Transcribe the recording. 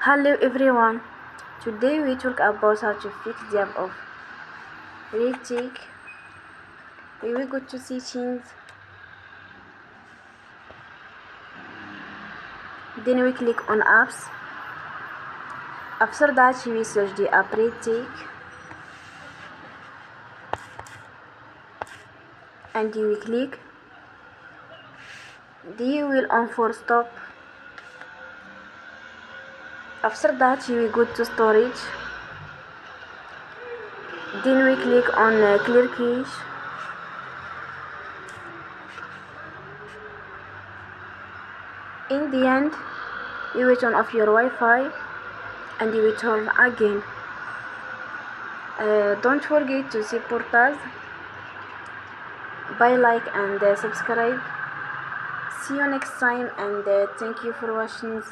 Hello everyone. Today we talk about how to fix the app of Retake. We will go to settings. Then we click on apps. After that we search the app Retake and you will click. Then you will on for stop. After that you will go to storage. Then we click on clear cache. In the end, you will turn off your Wi-Fi and you will turn again. Don't forget to support us by like and subscribe. See you next time and thank you for watching.